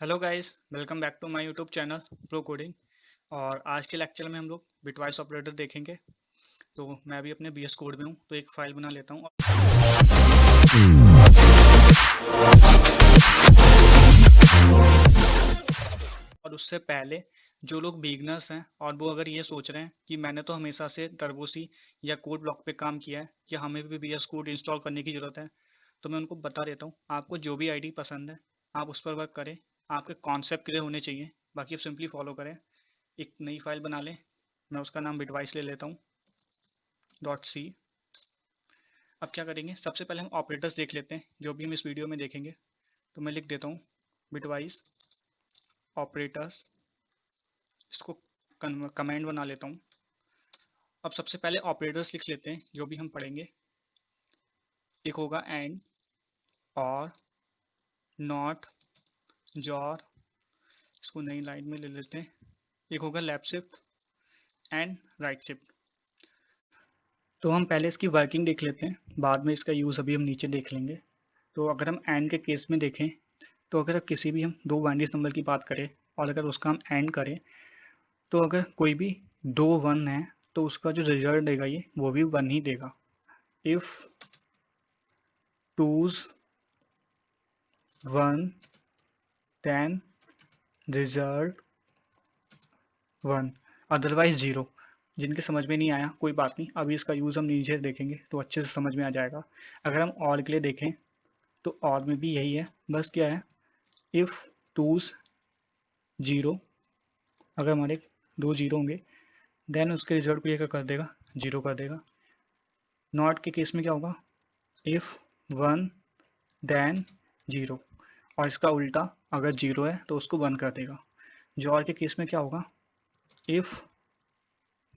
Hello guys, welcome back to my YouTube channel pro coding. और आज के lecture में हम लोग बिटवाइस ऑपरेटर देखेंगे। तो मैं अभी अपने बीएस कोड में हूँ, तो एक फाइल बना लेता हूँ। और उससे पहले जो लोग बिगनर्स हैं और वो अगर ये सोच रहे हैं कि मैंने तो हमेशा से टर्बोसी या कोड ब्लॉक पे काम किया है, कि हमें भी बीएस कोड इंस्टॉल करने की ज़रूरत है, तो मैं उनको बता देता हूँ, आपको जो भी आईडी पसंद है आप उस पर वर्क करें। आपके कॉन्सेप्ट क्लियर होने चाहिए, बाकी आप सिंपली फॉलो करें। एक नई फाइल बना लें, मैं उसका नाम बिटवाइस ले लेता हूँ .c। अब क्या करेंगे, सबसे पहले हम ऑपरेटर्स देख लेते हैं जो भी हम इस वीडियो में देखेंगे। तो मैं लिख देता हूँ बिटवाइस ऑपरेटर्स, इसको कमेंट बना लेता हूँ। अब सबसे पहले ऑपरेटर्स लिख लेते हैं जो भी हम पढ़ेंगे। एक होगा एंड, और, नॉट, जॉर, इसको नई लाइन में ले लेते हैं। एक होगा left shift and right shift. तो हम पहले इसकी वर्किंग देख लेते हैं, बाद में इसका यूज़ अभी हम नीचे देख लेंगे। तो अगर हम एंड के केस में देखें, तो अगर किसी भी हम दो बाइनरी नंबर की बात करें और अगर उसका हम एंड करें, तो अगर कोई भी दो वन है तो उसका जो रिजल्ट देगा ये वो भी वन ही देगा। If two's one then result one, otherwise zero. जिनके समझ में नहीं आया कोई बात नहीं, अभी इसका यूज़ हम नीचे देखेंगे तो अच्छे से समझ में आ जाएगा। अगर हम और के लिए देखें तो और में भी यही है, बस क्या है, इफ टूज जीरो, अगर हमारे दो जीरो होंगे देन उसके रिजल्ट को ये क्या कर देगा, जीरो कर देगा। नॉट के केस में क्या होगा, इफ वन देन जीरो, और इसका उल्टा अगर जीरो है तो उसको वन कर देगा। जॉर के केस में क्या होगा, if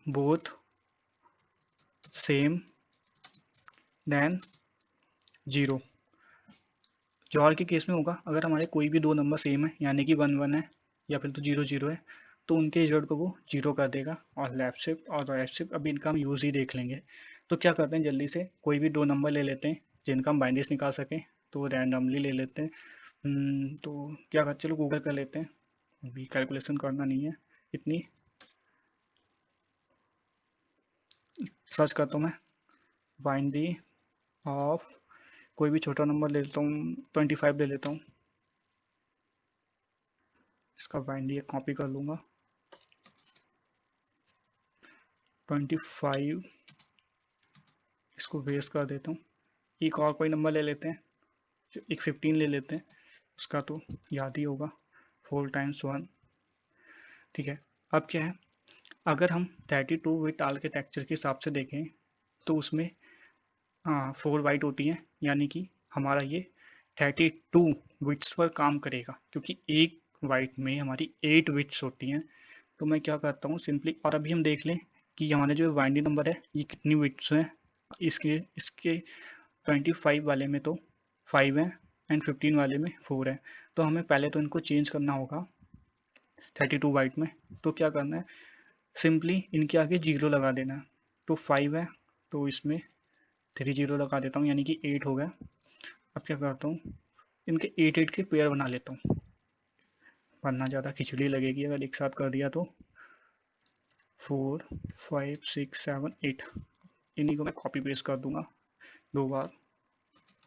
both same than zero. Jaw के केस में होगा अगर हमारे कोई भी दो नंबर सेम है, यानी कि वन वन है या फिर तो जीरो जीरो है, तो उनके रिजल्ट को वो जीरो कर देगा। और लेफ्ट शिफ्ट और राइट शिफ्ट अभी इनका हम यूज़ ही देख लेंगे। तो क्या करते हैं, जल्दी से कोई भी दो नंबर ले लेते हैं जिनका हम बाइनरीज निकाल सकें, तो रैंडमली ले लेते हैं। तो क्या कर, चलो गूगल कर लेते हैं, अभी कैलकुलेशन करना नहीं है इतनी। सर्च करता हूँ मैं बाइनरी ऑफ, कोई भी छोटा नंबर ले लेता हूँ, 25 ले लेता हूँ। इसका बाइनरी कॉपी कर लूँगा, 25, इसको वेस्ट कर देता हूँ। एक और कोई नंबर ले लेते हैं, एक 15 ले लेते हैं, उसका तो याद ही होगा, 4 टाइम्स 1। ठीक है, अब क्या है, अगर हम 32 बिट आर्किटेक्चर के हिसाब से देखें तो उसमें 4 बाइट होती हैं, यानी कि हमारा ये 32 बिट्स पर काम करेगा, क्योंकि एक बाइट में हमारी 8 बिट्स होती हैं। तो मैं क्या करता हूँ सिंपली, और अभी हम देख लें कि हमारे जो बाइनरी नंबर है ये कितनी बिट्स हैं। इसके इसके 25 वाले में तो 5 है एंड 15 वाले में 4 है। तो हमें पहले तो इनको चेंज करना होगा 32 बाइट में। तो क्या करना है, सिंपली इनके आगे जीरो लगा देना है। तो 5 है तो इसमें 3 जीरो लगा देता हूँ, यानी कि 8 हो गया। अब क्या करता हूँ, इनके 8 के पेयर बना लेता हूँ, वरना ज़्यादा खिचड़ी लगेगी अगर एक साथ कर दिया तो। 4 5 6 7 8, इन्हीं को मैं कॉपी पेस्ट कर दूंगा, दो बार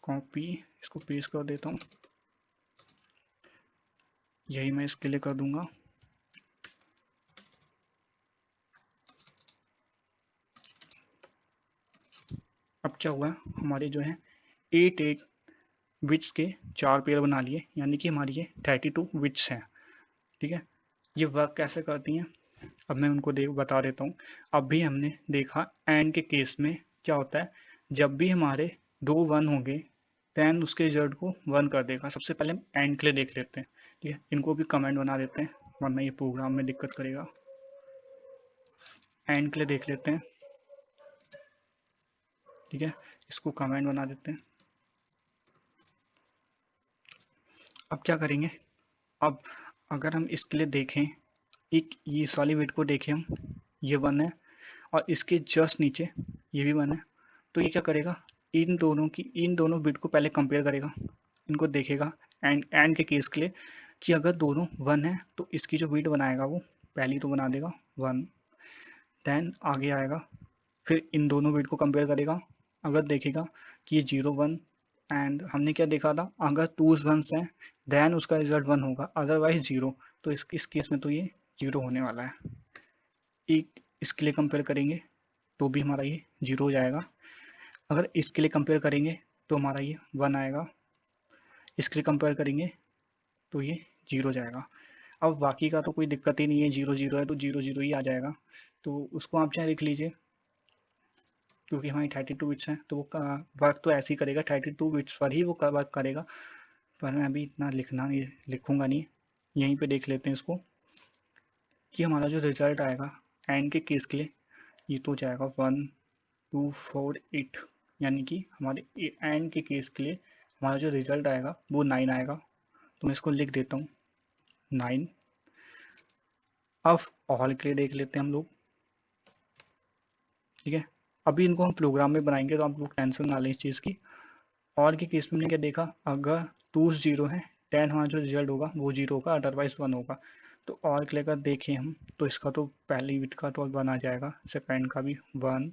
कॉपी, इसको पेस्ट कर देता हूँ, यही मैं इसके लिए कर दूंगा। अब क्या हुआ, हमारे जो है 8 बिट्स के 4 पेयर बना लिए, यानी कि हमारी ये 32 बिट्स हैं। ठीक है, ये वर्क कैसे करती हैं अब मैं उनको बता देता हूँ। अब भी हमने देखा एंड के केस में क्या होता है, जब भी हमारे दो वन होंगे देन उसके रिजल्ट को वन कर देगा। सबसे पहले हम एंड के लिए देख लेते हैं, ठीक है, इनको भी कमेंट बना देते हैं वरना ये प्रोग्राम में दिक्कत करेगा। एंड के लिए देख लेते हैं, ठीक है, इसको कमेंट बना देते हैं। अब क्या करेंगे, अब अगर हम इसके लिए देखें, एक ये इस वाली बिट को देखें हम, ये वन है और इसके जस्ट नीचे ये भी वन है, तो ये क्या करेगा, इन दोनों बिट को पहले कंपेयर करेगा, इनको देखेगा एंड के केस के लिए। कि अगर दोनों 1 है तो इसकी जो बिट बनाएगा वो पहली तो बना देगा 1, देन आगे आएगा, फिर इन दोनों बिट को कंपेयर करेगा, अगर देखेगा कि ये 0 1, एंड हमने क्या देखा था, अगर 2 1s हैं देन उसका रिजल्ट 1 होगा, अदरवाइज 0। तो इस केस में तो ये 0 होने वाला है। एक इसके लिए कंपेयर करेंगे तो भी हमारा ये 0 हो जाएगा, अगर इसके लिए कंपेयर करेंगे तो हमारा ये 1 आएगा, इसके लिए कंपेयर करेंगे तो ये 0 जाएगा। अब बाकी का तो कोई दिक्कत ही नहीं है, 0 0 है तो 0 0 ही आ जाएगा, तो उसको आप चाहे लिख लीजिए, क्योंकि हमारी 32 बिट्स हैं तो वो वर्क तो ऐसे ही करेगा, 32 बिट्स पर ही वो वर्क करेगा। पर मैं अभी इतना लिखूंगा नहीं, यहीं पे देख लेते हैं इसको कि हमारा जो रिजल्ट आएगा एंड के केस के लिए ये तो जाएगा 1 2 4 8, यानी कि हमारे एंड के केस के लिए हमारा जो रिजल्ट आएगा वो 9 आएगा। तो मैं इसको लिख देता हूँ 9। अब ऑल के लिए देख लेते हैं हम लोग, ठीक है। अभी इनको हम प्रोग्राम में बनाएंगे तो आप लोग टेंशन ना लें इस चीज़ की। और के केस में हमने क्या देखा, अगर 2 0 है 10 हमारा जो रिजल्ट होगा वो 0 होगा, अदरवाइज 1 होगा। तो और के लिए अगर देखें हम तो इसका तो पहली बिट का तो 1 आ जाएगा, सेकंड का भी 1,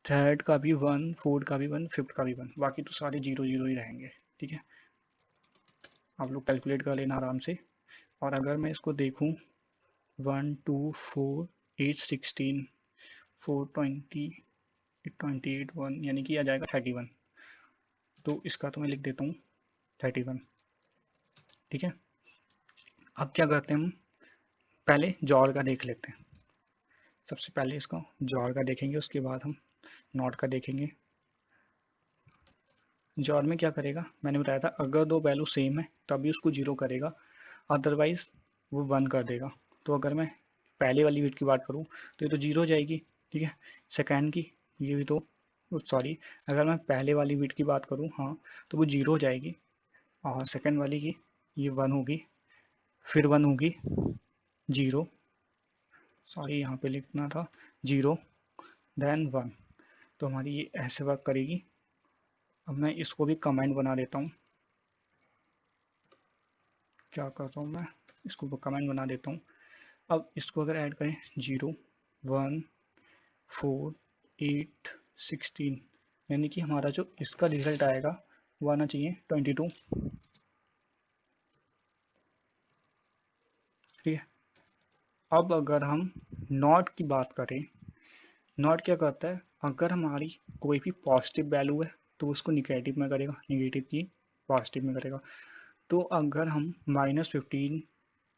थर्ड का भी 1, फोर्थ का भी 1, फिफ्थ का भी 1, बाकी तो सारे 0 0 ही रहेंगे, ठीक है। आप लोग कैलकुलेट कर लेना आराम से। और अगर मैं इसको देखूं 1 2 4 8 16 4 20 28 1, यानी कि आ जाएगा 31। तो इसका तो मैं लिख देता हूँ 31, ठीक है। अब क्या करते हैं हम, पहले जॉर का देख लेते हैं। सबसे पहले इसको जॉर का देखेंगे, उसके बाद हम नॉट का देखेंगे। जॉर में क्या करेगा, मैंने बताया था अगर दो वैल्यू सेम है तभी उसको 0 करेगा, अदरवाइज वो 1 कर देगा। तो अगर मैं पहले वाली बिट की बात करूँ तो ये तो 0 हो जाएगी, ठीक है। सेकेंड की ये भी तो, सॉरी, अगर मैं पहले वाली बिट की बात करूँ, हाँ, तो वो 0 हो जाएगी, और सेकेंड वाली की ये 1 होगी, फिर 1 होगी, 0, सॉरी यहाँ पे लिखना था 0, देन 1। तो हमारी ये ऐसे वर्क करेगी। अब मैं इसको भी कमेंट बना देता हूँ, क्या करता हूँ मैं, इसको कमेंट बना देता हूँ। अब इसको अगर ऐड करें 0 1 4 8 16, यानी कि हमारा जो इसका रिजल्ट आएगा वो आना चाहिए 22, ठीक है। अब अगर हम नॉट की बात करें, नॉट क्या करता है, अगर हमारी कोई भी पॉजिटिव वैल्यू है तो उसको निगेटिव में करेगा, निगेटिव की पॉजिटिव में करेगा। तो अगर हम -15,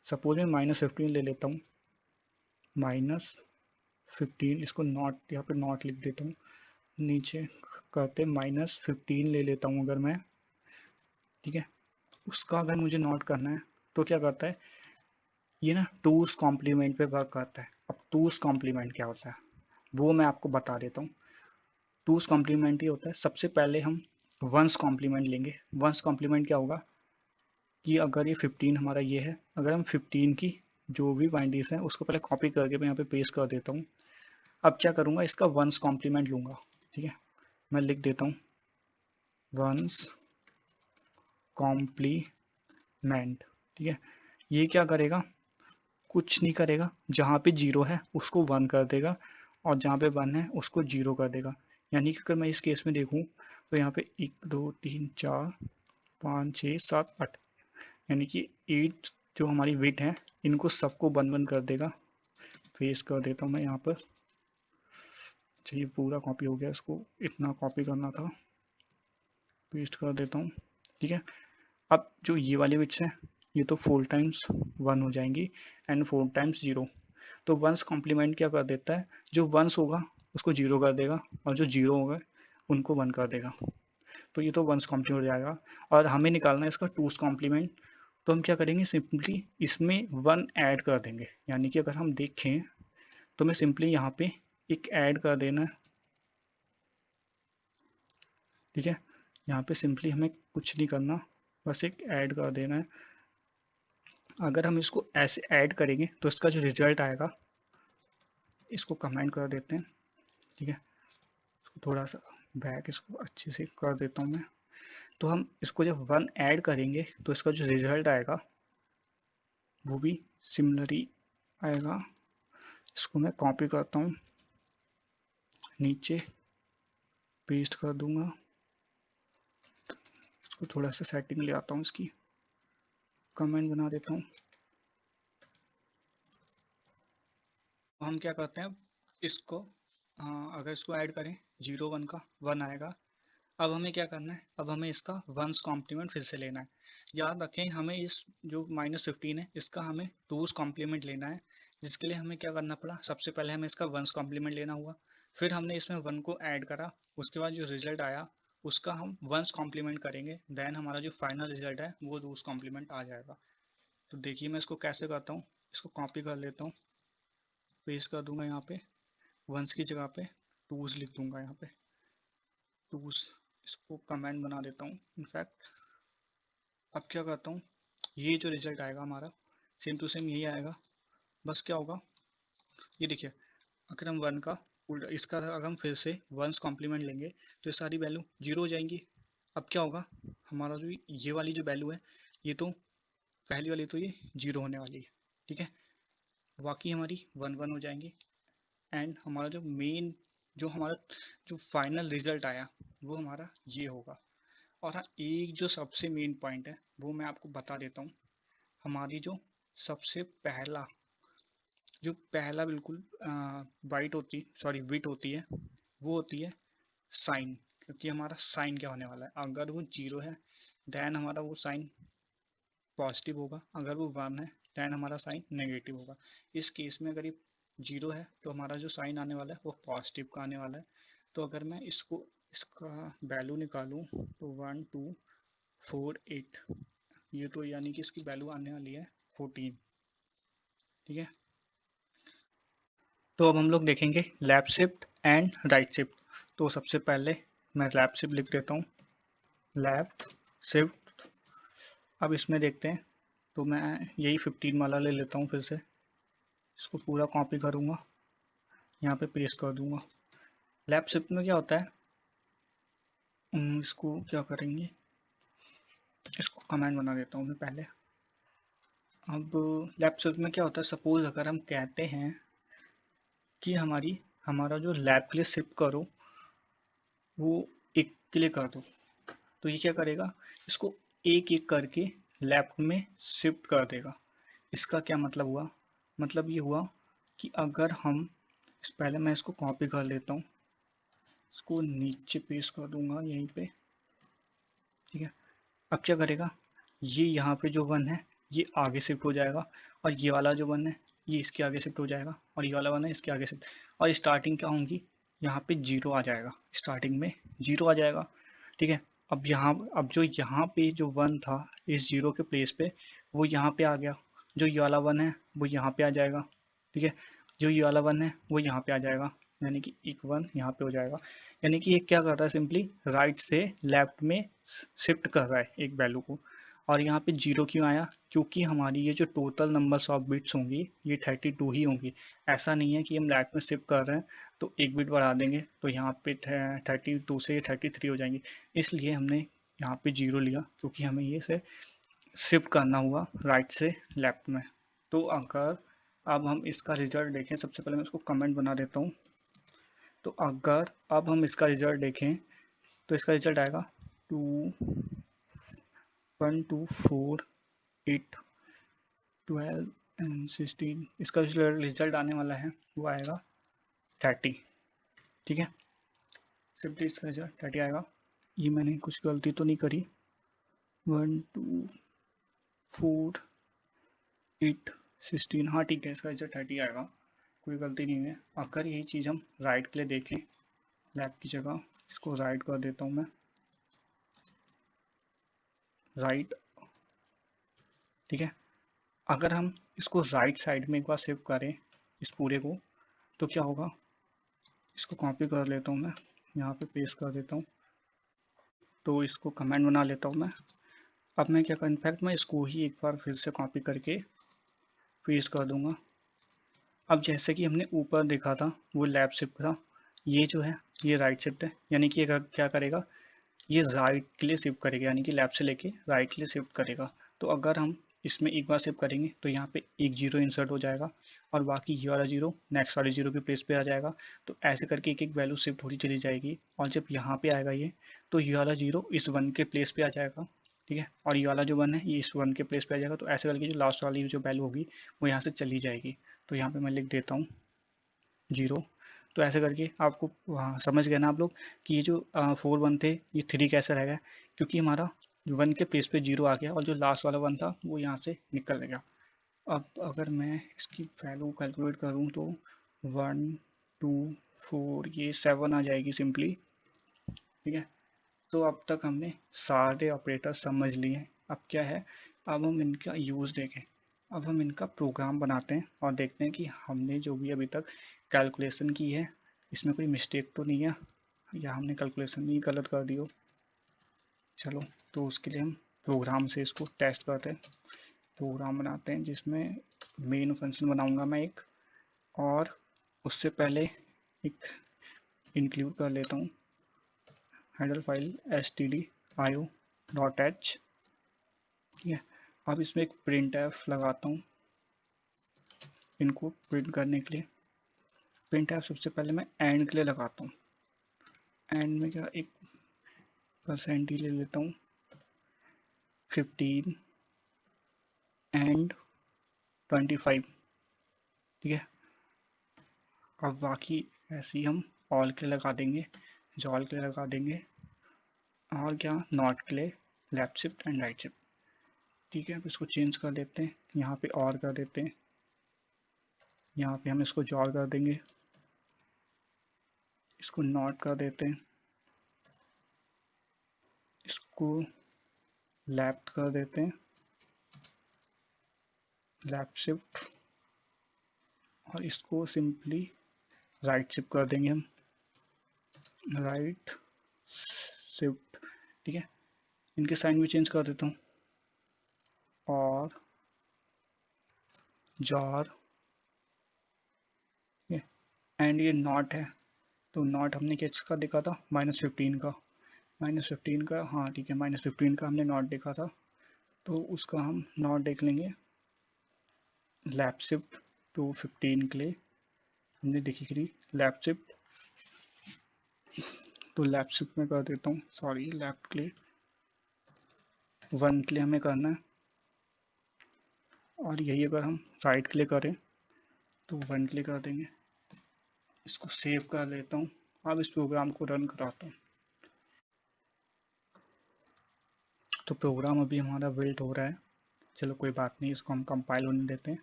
सपोज मैं -15 ले लेता हूँ, -15, इसको नॉट यहाँ पे नॉट लिख देता हूँ, नीचे करते -15 ले लेता हूँ अगर मैं, ठीक है। उसका अगर मुझे नोट करना है तो क्या करता है, ये ना टूस कॉम्प्लीमेंट पे वर्क करता है। अब टूस कॉम्प्लीमेंट क्या होता है वो मैं आपको बता देता हूँ। टूस कॉम्प्लीमेंट ये होता है, सबसे पहले हम वंस कॉम्प्लीमेंट लेंगे। वंस कॉम्प्लीमेंट क्या होगा कि अगर ये 15 हमारा ये है, अगर हम 15 की जो भी बाइंडीज है उसको पहले कॉपी करके मैं यहाँ पे पेस्ट कर देता हूँ। अब क्या करूँगा, इसका वंस कॉम्प्लीमेंट लूँगा, ठीक है। मैं लिख देता हूँ वंस कॉम्प्लीमेंट, ठीक है। ये क्या करेगा, कुछ नहीं करेगा, जहाँ पे 0 है उसको 1 कर देगा, और जहाँ पे 1 है उसको 0 कर देगा। यानी कि अगर मैं इस केस में देखूँ तो यहाँ पे 1 2 3 4 5 6 7 8, यानी कि 8 जो हमारी बिट है इनको सबको 1 1 कर देगा। पेस्ट कर देता हूँ मैं यहाँ पर, चलिए पूरा कॉपी हो गया, इसको इतना कॉपी करना था, पेस्ट कर देता हूँ, ठीक है। अब जो ये वाली बिट्स हैं ये तो 4 टाइम्स 1 हो जाएंगी एंड 4 टाइम्स 0। तो वंस कॉम्प्लीमेंट क्या कर देता है, जो वंस होगा उसको 0 कर देगा, और जो 0 होगा उनको 1 कर देगा। तो ये तो वंस कॉम्प्लीमेंट हो जाएगा। और हमें निकालना है इसका टूस कॉम्प्लीमेंट। तो हम क्या करेंगे, सिंपली इसमें 1 ऐड कर देंगे। यानी कि अगर हम देखें तो मैं सिंपली यहाँ पे एक ऐड कर देना, ठीक है। यहाँ पे सिंपली हमें कुछ नहीं करना, बस एक ऐड कर देना है। अगर हम इसको ऐसे ऐड करेंगे तो इसका जो रिजल्ट आएगा, इसको कमेंट कर देते हैं, ठीक है। इसको थोड़ा सा बैक इसको अच्छे से कर देता हूँ मैं। तो हम इसको जब 1 ऐड करेंगे तो इसका जो रिजल्ट आएगा वो भी सिमिलर ही आएगा। इसको मैं कॉपी करता हूँ, नीचे पेस्ट कर दूंगा। इसको थोड़ा सा सेटिंग ले आता हूँ, इसकी कमेंट बना देता हूँ। हम क्या करते हैं इसको, अगर इसको ऐड करें 0 1 का 1 आएगा। अब हमें क्या करना है, अब हमें इसका वंस कॉम्प्लीमेंट फिर से लेना है। याद रखें हमें इस जो -15 है इसका हमें टूस कॉम्प्लीमेंट लेना है, जिसके लिए हमें क्या करना पड़ा, सबसे पहले हमें इसका वंस कॉम्प्लीमेंट लेना हुआ, फिर हमने इसमें 1 को ऐड करा, उसके बाद जो रिजल्ट आया उसका हम वंस कॉम्प्लीमेंट करेंगे, देन हमारा जो फाइनल रिजल्ट है वो टूस कॉम्प्लीमेंट आ जाएगा। तो देखिए मैं इसको कैसे करता हूँ, इसको कॉपी कर लेता हूँ, पेस्ट कर दूंगा यहाँ पे, वंस की जगह पे टूस लिख दूंगा यहाँ पे टूस, इसको कमेंट बना देता हूँ इनफैक्ट। अब क्या करता हूँ, ये जो रिजल्ट आएगा हमारा सेम टू सेम यही आएगा, बस क्या होगा ये देखिए, अगर हम 1 का उल्टा इसका अगर हम फिर से वंस कॉम्प्लीमेंट लेंगे तो ये सारी वैल्यू 0 हो जाएंगी। अब क्या होगा, हमारा जो ये वाली जो वैल्यू है ये तो पहली वाली तो ये 0 होने वाली है, ठीक है, बाकी हमारी 1 1 हो जाएंगी। एंड हमारा जो मेन जो फाइनल रिजल्ट आया वो हमारा ये होगा। और हाँ, एक जो सबसे मेन पॉइंट है वो मैं आपको बता देता हूँ, हमारी जो सबसे पहला बिल्कुल वाइट होती सॉरी बिट होती है वो होती है साइन, क्योंकि हमारा साइन क्या होने वाला है, अगर वो 0 है देन हमारा वो साइन पॉजिटिव होगा, अगर वो 1 है देन हमारा साइन नेगेटिव होगा। इस केस में अगर ये 0 है तो हमारा जो साइन आने वाला है वो पॉजिटिव का आने वाला है। तो अगर मैं इसका वैल्यू निकालूं तो 1 2 4 8, ये तो यानी कि इसकी वैल्यू आने वाली है 14, ठीक है। तो अब हम लोग देखेंगे left shift and right shift. तो सबसे पहले मैं लेफ्ट शिफ्ट लिख देता हूँ, लेफ्ट शिफ्ट। अब इसमें देखते हैं, तो मैं यही 15 वाला ले लेता हूँ, फिर से इसको पूरा कॉपी करूँगा, यहाँ पे पेस्ट कर दूंगा। लेफ्ट शिफ्ट में क्या होता है, इसको क्या करेंगे, इसको कमेंट बना देता हूँ मैं पहले। अब लेफ्ट शिफ्ट में क्या होता है, सपोज अगर हम कहते हैं कि हमारा जो लेफ्ट के लिए शिफ्ट करो वो एक के लिए कर दो, तो ये क्या करेगा, इसको एक एक करके लेफ्ट में शिफ्ट कर देगा। इसका क्या मतलब हुआ, मतलब ये हुआ कि अगर हम पहले मैं इसको कॉपी कर लेता हूँ, इसको नीचे पेस्ट कर दूंगा यहीं पे, ठीक है। अब क्या करेगा, ये यहाँ पे जो 1 है ये आगे शिफ्ट हो जाएगा, और ये वाला जो 1 है ये इसके आगे शिफ्ट हो जाएगा, और ये वाला 1 है इसके आगे शिफ्ट, और स्टार्टिंग क्या होंगी, यहाँ पे 0 आ जाएगा, स्टार्टिंग में 0 आ जाएगा, ठीक है। अब जो यहाँ पे जो 1 था इस 0 के प्लेस पे वो यहाँ पे आ गया, जो ये वाला 1 है वो यहाँ पे आ जाएगा, ठीक है, जो ये वाला 1 है वो यहाँ पे आ जाएगा, यानी कि एक 1 यहाँ पे हो जाएगा। यानी कि ये क्या कर रहा है, सिंपली राइट से लेफ्ट में शिफ्ट कर रहा है एक वैल्यू को। और यहाँ पे 0 क्यों आया, क्योंकि हमारी ये जो टोटल नंबर्स ऑफ बिट्स होंगी ये 32 ही होंगी। ऐसा नहीं है कि हम लेफ्ट में शिफ्ट कर रहे हैं तो एक बिट बढ़ा देंगे तो यहाँ पे 32 से 33 हो जाएंगे, इसलिए हमने यहाँ पे 0 लिया, क्योंकि हमें ये से शिफ्ट करना हुआ राइट से लेफ्ट में। तो अगर अब हम इसका रिजल्ट देखें, सबसे पहले मैं इसको कमेंट बना देता हूँ। तो अगर अब हम इसका रिजल्ट देखें तो इसका रिजल्ट आएगा 2 1 2 4 8 12 एंड 16, इसका रिजल्ट आने वाला है वो आएगा 30, ठीक है, सिंपली इसका रिजल्ट 30 आएगा। ये मैंने कुछ गलती तो नहीं करी, 1 2 4 8 16, हाँ ठीक है, इसका रिजल्ट 30 आएगा, कोई गलती नहीं है। अगर यही चीज़ हम राइट के लिए देखें, लेफ्ट की जगह इसको राइट कर देता हूँ मैं, राइट, ठीक है। अगर हम इसको राइट साइड में एक बार शिफ्ट करें इस पूरे को, तो क्या होगा, इसको कॉपी कर लेता हूँ मैं, यहाँ पे पेस्ट कर देता हूँ, तो इसको कमेंट बना लेता हूँ मैं। अब मैं क्या कर, इनफैक्ट मैं इसको ही एक बार फिर से कॉपी करके पेस्ट कर दूंगा। अब जैसे कि हमने ऊपर देखा था वो लेफ्ट शिफ्ट था, ये जो है ये राइट शिफ्ट है, यानी कि ये क्या करेगा, ये राइट के लिए शिफ्ट करेगा, यानी कि लेफ्ट से लेके राइट के लिए शिफ्ट करेगा। तो अगर हम इसमें एक बार शिफ्ट करेंगे तो यहाँ पे एक जीरो इंसर्ट हो जाएगा और बाकी ये वाला जीरो नेक्स्ट वाले जीरो के प्लेस पे आ जाएगा। तो ऐसे करके एक एक वैल्यू शिफ्ट होती चली जाएगी और जब यहाँ पे आएगा ये तो ये वाला जीरो इस वन के प्लेस पे आ जाएगा, ठीक है, और ये वाला जो वन है ये इस वन के प्लेस पे आ जाएगा। तो ऐसे करके जो लास्ट वाली जो वैल्यू होगी वो यहाँ से चली जाएगी। तो यहाँ पे मैं लिख देता हूँ जीरो। तो ऐसे करके आपको वहाँ समझ गए ना आप लोग कि ये जो 4 वन थे ये 3 कैसे रहेगा, क्योंकि हमारा वन के प्लेस पे जीरो आ गया और जो लास्ट वाला वन था वो यहाँ से निकल गया। अब अगर मैं इसकी वैल्यू कैलकुलेट करूँ तो 1 2 4 ये 7 आ जाएगी सिंपली, ठीक है। तो अब तक हमने सारे ऑपरेटर समझ लिए हैं। अब क्या है, अब हम इनका यूज़ देखें। अब हम इनका प्रोग्राम बनाते हैं और देखते हैं कि हमने जो भी अभी तक कैलकुलेशन की है इसमें कोई मिस्टेक तो नहीं है या हमने कैलकुलेशन ही गलत कर दी हो। चलो तो उसके लिए हम प्रोग्राम से इसको टेस्ट करते हैं। प्रोग्राम बनाते हैं जिसमें मेन फंक्शन बनाऊंगा मैं एक, और उससे पहले एक इंक्लूड कर लेता हूँ हेडर फाइल stdio.h, ठीक है। अब इसमें एक प्रिंट एफ लगाता हूँ इनको प्रिंट करने के लिए। प्रिंट एफ सबसे पहले मैं एंड के लिए लगाता हूँ। एंड में क्या एक परसेंट ही ले लेता हूँ 15 एंड 25, ठीक है। अब बाकी ऐसे ही हम ऑल के लिए लगा देंगे, जॉल के लिए लगा देंगे, और क्या नॉट के लिए left shift and right shift, ठीक है। अब इसको चेंज कर देते हैं, यहाँ पे और कर देते हैं, यहाँ पे हम इसको जॉल कर देंगे, इसको नॉट कर देते हैं, इसको लेफ्ट कर देते हैं, लेफ्ट शिफ्ट, और इसको सिंपली राइट शिफ्ट कर देंगे हम, राइट शिफ्ट, ठीक है। इनके साइन भी चेंज कर देता हूँ, और जार, एंड ये नॉट है तो नॉट हमने किसका देखा था, -15 का, -15 का, हाँ ठीक है, -15 का हमने नॉट देखा था तो उसका हम नॉट देख लेंगे लेफ्ट शिफ्ट टू 15 के लिए हमने देखी थी लेफ्ट शिफ्ट, तो लेफ्ट शिफ्ट में कर देता हूँ, सॉरी लेफ्ट के लिए 1 के लिए हमें करना है, और यही अगर हम राइट के लिए करें तो 1 के लिए कर देंगे। इसको सेव कर लेता हूँ। अब इस प्रोग्राम को रन कराता हूँ। तो प्रोग्राम अभी हमारा बिल्ड हो रहा है, चलो कोई बात नहीं, इसको हम कंपाइल होने देते हैं।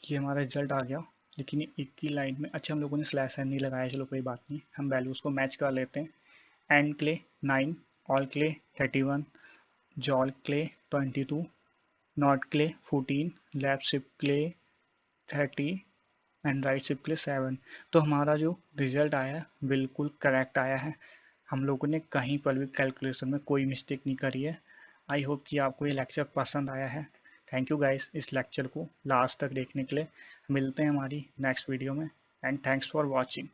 ये हमारा रिजल्ट आ गया, लेकिन ये एक ही लाइन में, अच्छा हम लोगों ने स्लैश एन नहीं लगाया, चलो कोई बात नहीं, हम वैल्यूज़ को मैच कर लेते हैं। एंड के लिए 9, ऑल के लिए 31, जॉल के लिए 22, नॉट के लिए 14, लेफ्ट शिफ्ट के लिए 30 एंड राइट शिफ्ट के लिए 7। तो हमारा जो रिजल्ट आया है बिल्कुल करेक्ट आया है, हम लोगों ने कहीं पर भी कैलकुलेशन में कोई मिस्टेक नहीं करी है। आई होप कि आपको ये लेक्चर पसंद आया है। थैंक यू गाइस इस लेक्चर को लास्ट तक देखने के लिए। मिलते हैं हमारी नेक्स्ट वीडियो में, एंड थैंक्स फॉर वॉचिंग।